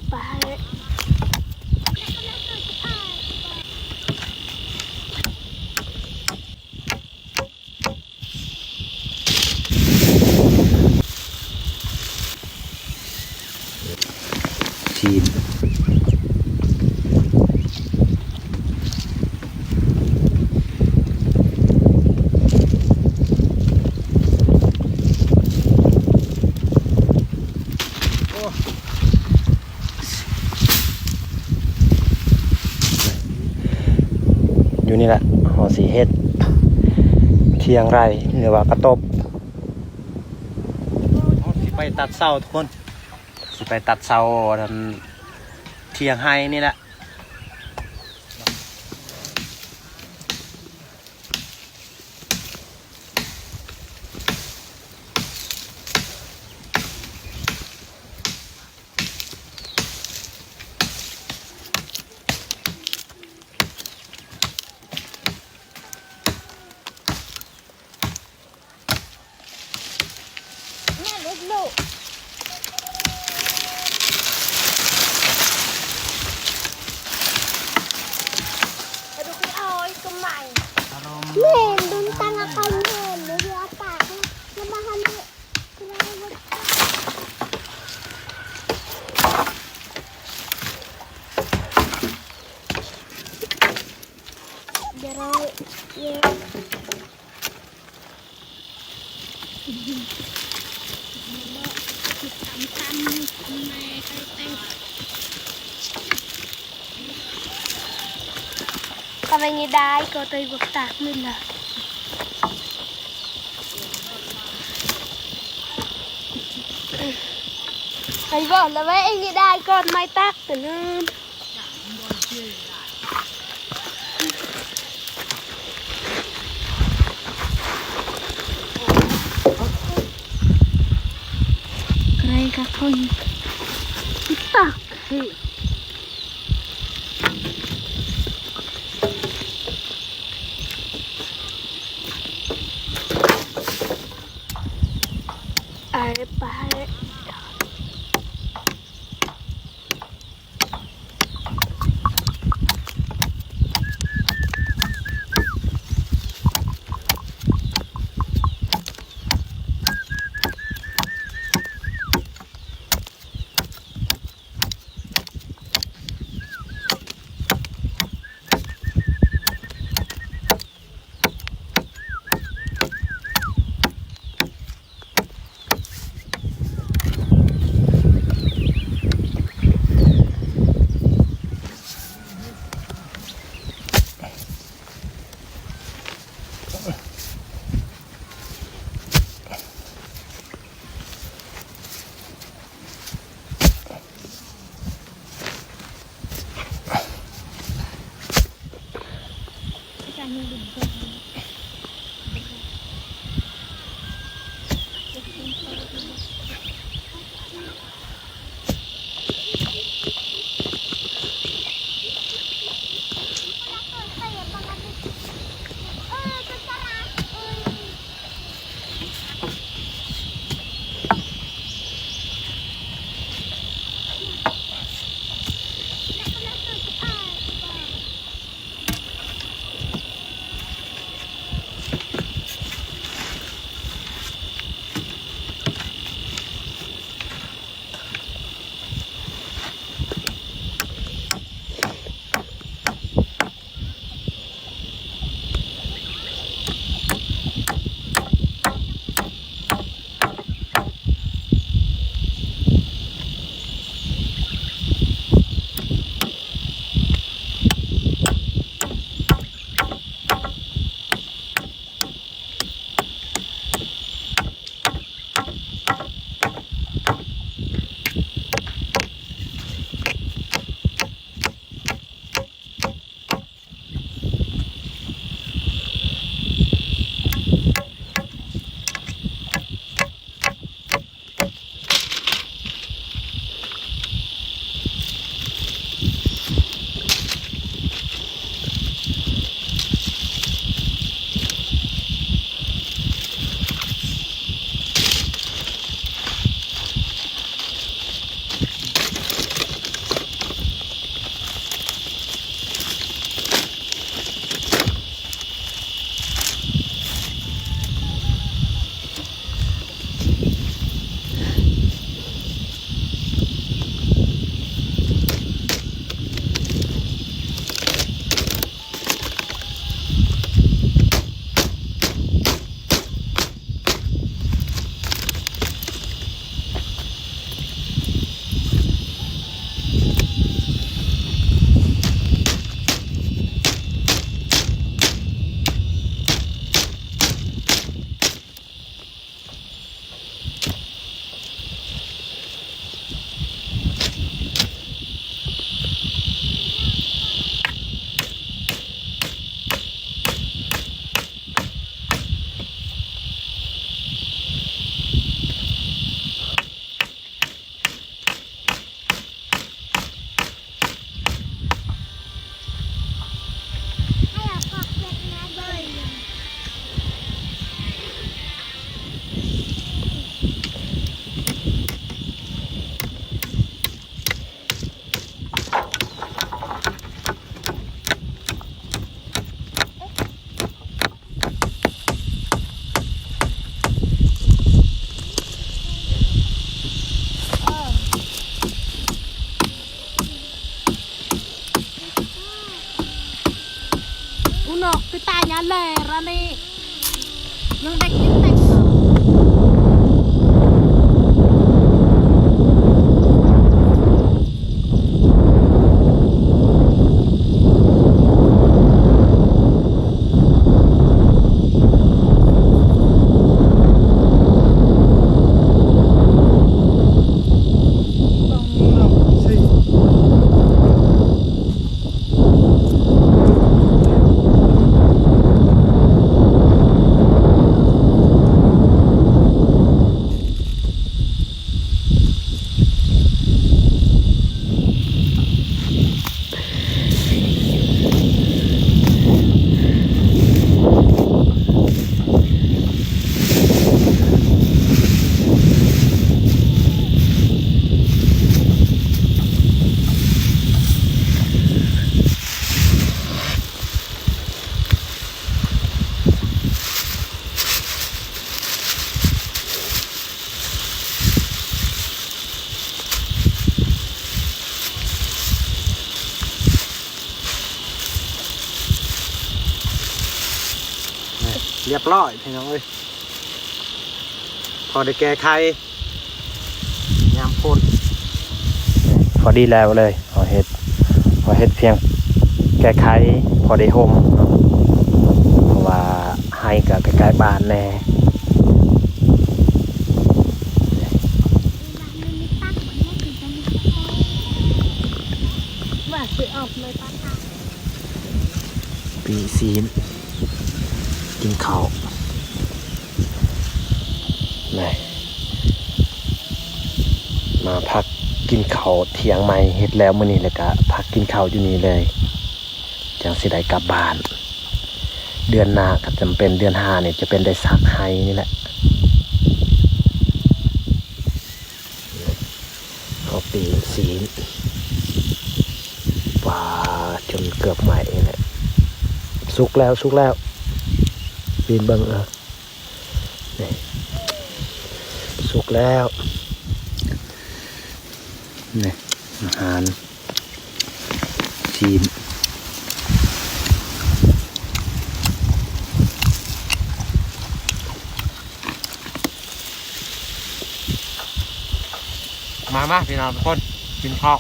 ไปชีนอยู่นี่แหละหอสีเฮ็ดเทียงไรหรือว่ากระตบสิไปตัดเสาทุกคนสิไปตัดเสาเทียงไฮนี่แหละแม่ดุนตังอาคารเงินหรืออากาศแล้วมาทำเดี๋ยวเราKami ngidai ko to'y buktak nila. Ay ba, lawa ay ngidai ko at may tak tanan. Kray ka ko yun. Tak.ไป ไปตายยันเลยร้านนี้ยังได้กินแต่เรียบร้อยพี่น้องเอ้ยพอได้แก้ไขยามพ่นพอดีแล้วเลยพอเฮ็ดเพียงแก้ไขพอได้ห่มเนาะเพราะว่าให้กับใกล้ๆบ้านแน่ ว่าซื้อออกเลยป้าค่ะ ปีซีนกินข้าวนี่มาพักกินข้าวเที่ยงใหม่เฮ็ดแล้วมื้อนี้แล้วก็พักกินข้าวอยู่นี่เลยจังสิได้กลับบ้าน เดือนหน้าก็จำเป็นเดือน5เนี่ยจะเป็นได้ซักไห้นี่แหละเอาปีซีนปลาจนเกือบใหม่นี่แหละสุกแล้วปีนเบิ่งนี่สุกแล้วนี่อาหารซีนมาพี่น้องทุกคนกินข้าว